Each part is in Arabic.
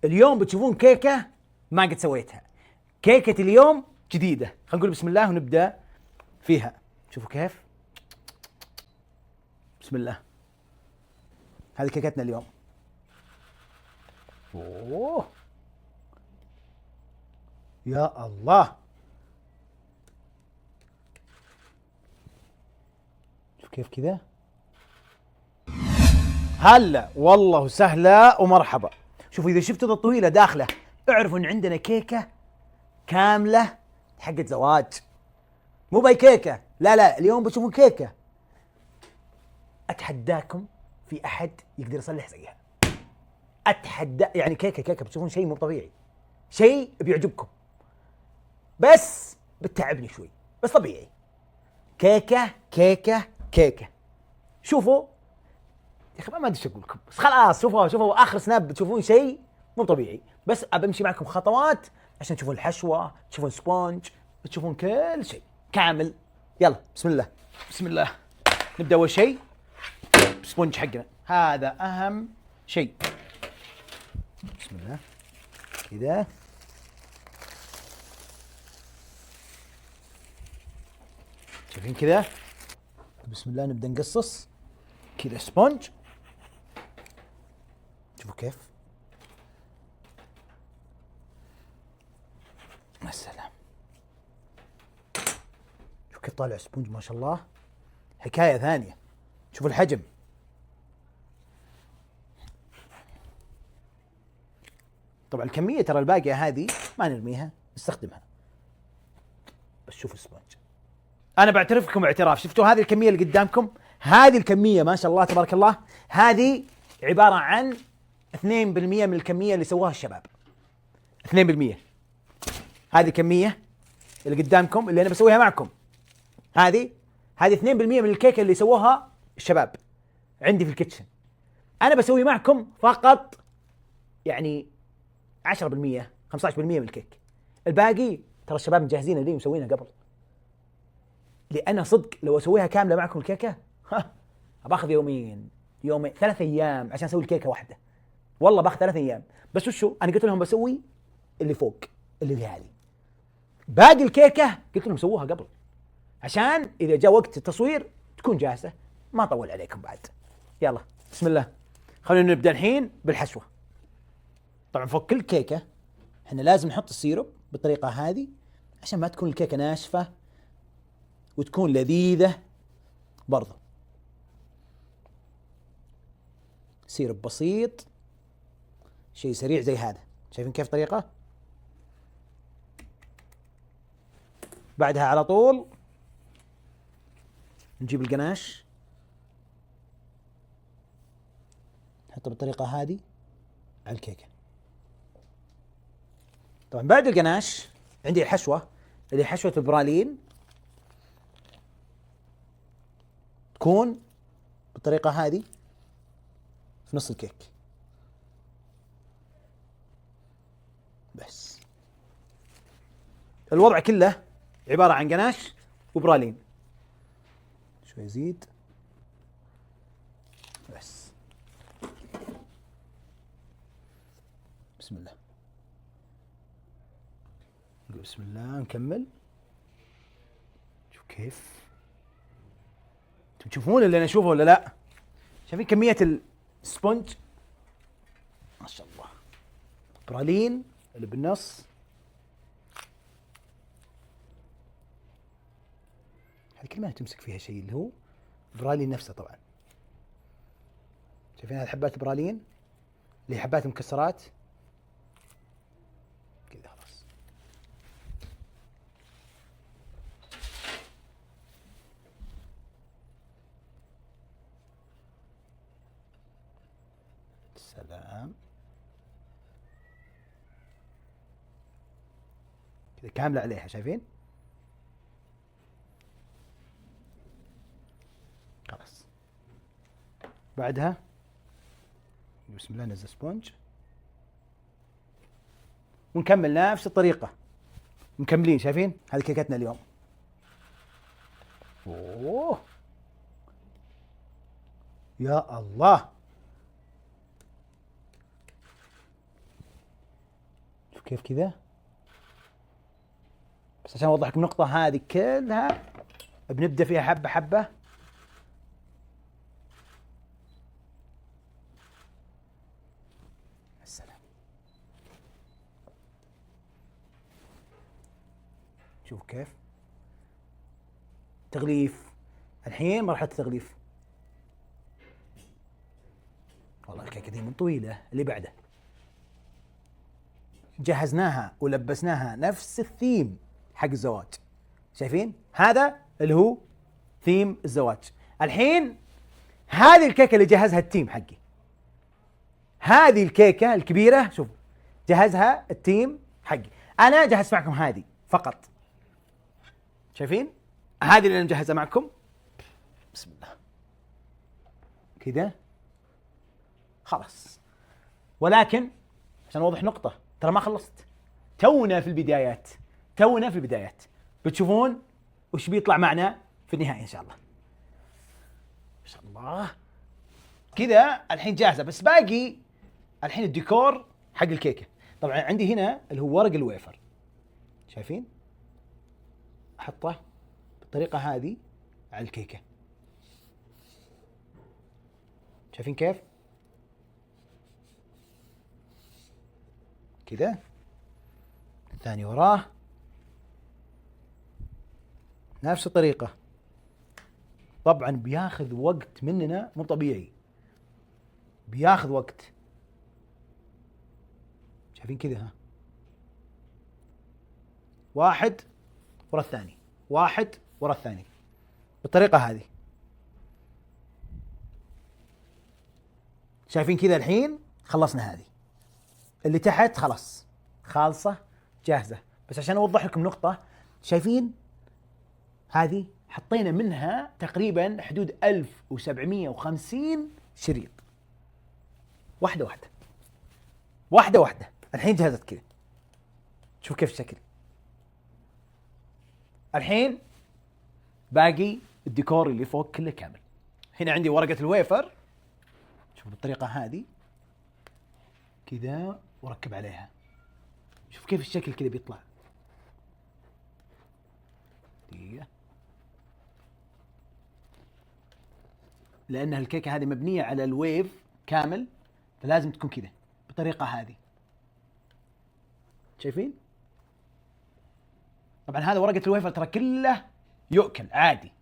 اليوم بتشوفون كيكة ما قد سويتها. كيكة اليوم جديدة. خلينا نقول بسم الله ونبدأ فيها. شوفوا كيف. بسم الله. هذه كيكتنا اليوم. اوه يا الله، شوف كيف كذا. هلا والله سهلة ومرحبا. شوفوا إذا شفتوا الطويلة داخله اعرفوا إن عندنا كيكة كاملة حقت زواج، مو باي كيكة. لا اليوم بتشوفون كيكة أتحداكم في أحد يقدر يصلح زيها. أتحدى، يعني كيكة بتشوفون شيء مو طبيعي، شيء بيعجبكم بس بتتعبني شوي، بس طبيعي. كيكة. شوفوا يا اخي ما ادري ايش اقول لكم، بس خلاص شوفوا اخر سناب بتشوفون شيء مو طبيعي. بس ابمشي معكم خطوات عشان تشوفون الحشوه، تشوفون سبونج، تشوفون كل شيء كامل. يلا بسم الله. نبدا اول شيء سبونج حقنا، هذا اهم شيء. بسم الله كذا. شايفين كذا؟ بسم الله نبدا نقصص كذا سبونج. شوفوا كيف. يا سلام، شوف كيف طالع سبونج ما شاء الله، حكاية ثانية. شوفوا الحجم. طبعا الكمية ترى الباقية هذه ما نرميها، نستخدمها. بس شوفوا السبونج، أنا بعترف لكم اعتراف. شفتوا هذه الكمية اللي قدامكم؟ هذه الكمية ما شاء الله تبارك الله، هذه عبارة عن 2% من الكمية اللي سووها الشباب. 2%. هذه الكمية اللي قدامكم اللي أنا بسويها معكم، هذه 2% من الكيكة اللي سووها الشباب عندي في الكيتشن. أنا بسوي معكم فقط يعني 10%، 15% من الكيك. الباقي ترى الشباب مجهزين لي ومسوينها قبل. لأن صدق لو أسويها كاملة معكم الكيكة باخذ يومين 3 أيام عشان أسوي الكيكة واحدة. والله باخذ 3 أيام. بس وشو أنا قلت لهم بسوي اللي فوق اللي في هذه. باقي الكيكة قلت لهم سووها قبل عشان إذا جاء وقت التصوير تكون جاهزة، ما طول عليكم بعد. يلا بسم الله. خلونا نبدأ الحين بالحشوة. طبعا فوق كل كيكة احنا لازم نحط السيرب بالطريقة هذه عشان ما تكون الكيكة ناشفة وتكون لذيذة برضو. سيرب بسيط، شيء سريع زي هذا. شايفين كيف طريقة؟ بعدها على طول نجيب القناش نحطه بالطريقة هذه على الكيكة. طبعا بعد القناش عندي الحشوة اللي حشوة البرالين، تكون بالطريقة هذه في نص الكيك بس. الوضع كله عبارة عن قناش وبرالين. شوي يزيد بس. بسم الله. بسم الله نكمل. شوف كيف. انتم تشوفون اللي انا اشوفه ولا لا؟ شايفين كمية السبونج ما شاء الله. برالين اللي بالنص. هذه كل ما تمسك فيها شيء اللي هو برالين نفسه. طبعا شايفين هذه حبات برالين اللي حبات مكسرات كذا. خلاص سلام كذا كاملة عليها. شايفين؟ خلاص بعدها بسم الله نزل سبونج ونكمل نفس الطريقة. مكملين. شايفين هذه كيكتنا اليوم. اوه يا الله، كيف كذا؟ بس عشان اوضح لكم النقطة هذه كلها بنبدأ فيها حبة حبة. السلام. شوف كيف تغليف. الحين مرحلة التغليف. والله الكيكة دي من طويلة. اللي بعده جهزناها ولبسناها نفس الثيم حق الزواج. شايفين؟ هذا اللي هو ثيم الزواج. الحين هذه الكيكة اللي جهزها التيم حقي. هذه الكيكة الكبيرة شوف جهزها التيم حقي. أنا جهزت معكم هذه فقط. شايفين؟ هذه اللي أنا مجهزها معكم. بسم الله. كذا خلاص. ولكن عشان أوضح نقطة، ترى ما خلصت. تونا في البدايات. تونا في البدايات. بتشوفون وش بيطلع معنا في النهاية إن شاء الله. ما شاء الله. كذا الحين جاهزة، بس باقي الحين الديكور حق الكيكة. طبعا عندي هنا اللي هو ورق الويفر. شايفين؟ أحطه بالطريقة هذه على الكيكة. شايفين كيف؟ كذا. الثاني وراه نفس الطريقة. طبعا بياخذ وقت مننا مو طبيعي. بياخذ وقت. شايفين كذا؟ ها، واحد ورا الثاني، واحد ورا الثاني بالطريقة هذه. شايفين كذا؟ الحين خلصنا هذه. اللي تحت خلاص خالصة جاهزة. بس عشان أوضح لكم نقطة، شايفين هذه حطينا منها تقريبا حدود 1750 شريط. واحدة واحدة واحدة واحدة. الحين جهزت كذا. شوف كيف الشكل. الحين باقي الديكور اللي فوق كله كامل. هنا عندي ورقة الويفر. شوف بالطريقة هذه كذا وركب عليها. شوف كيف الشكل كذا بيطلع. دقيقة. لأن الكيكة هذه مبنية على الويف كامل، فلازم تكون كذا بالطريقة هذه. شايفين؟ طبعا هذا ورقة الويفر ترى كله يؤكل عادي.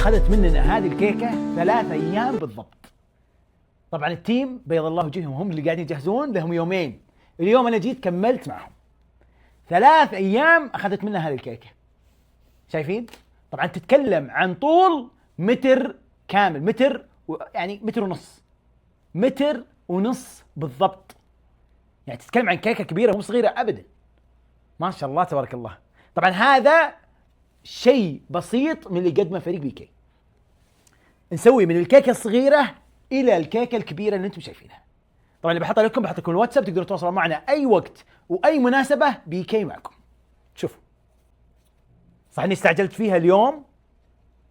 أخذت مننا هذه الكيكة 3 أيام بالضبط. طبعا التيم بيض الله وجههم هم اللي قاعدين يجهزون، لهم يومين. اليوم أنا جيت كملت معهم. 3 أيام أخذت مننا هذه الكيكة. شايفين؟ طبعا تتكلم عن طول متر كامل. متر يعني متر ونص. متر ونص بالضبط. يعني تتكلم عن كيكة كبيرة مو صغيرة أبدا. ما شاء الله تبارك الله. طبعا هذا شيء بسيط من اللي قدمه فريق بيكي. نسوي من الكيكة الصغيرة إلى الكيكة الكبيرة اللي أنتم شايفينها. طبعا اللي بحطها لكم بحط لكم الواتساب، تقدروا تتواصلوا معنا أي وقت وأي مناسبة. بيكي معكم. شوفوا، صح إني استعجلت فيها اليوم،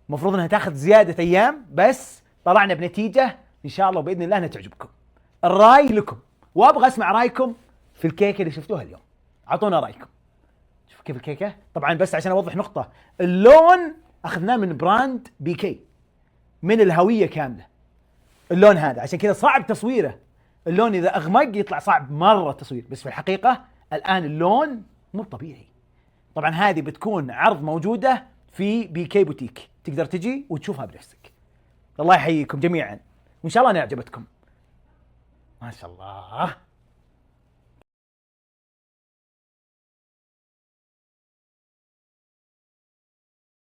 مفروض أنها تاخذ زيادة أيام، بس طلعنا بنتيجة إن شاء الله وبإذن الله أنها تعجبكم. الرأي لكم، وأبغى أسمع رأيكم في الكيكة اللي شفتوها اليوم. أعطونا رأيكم. شوف كيف الكيكة. طبعا بس عشان أوضح نقطة، اللون أخذناه من براند بيكي، من الهوية كاملة. اللون هذا عشان كذا صعب تصويره. اللون إذا أغمق يطلع صعب مرة تصوير، بس في الحقيقة الآن اللون مو طبيعي. طبعا هذه بتكون عرض موجودة في بيكي بوتيك، تقدر تجي وتشوفها بنفسك. الله يحييكم جميعا، وان شاء الله انها عجبتكم. ما شاء الله.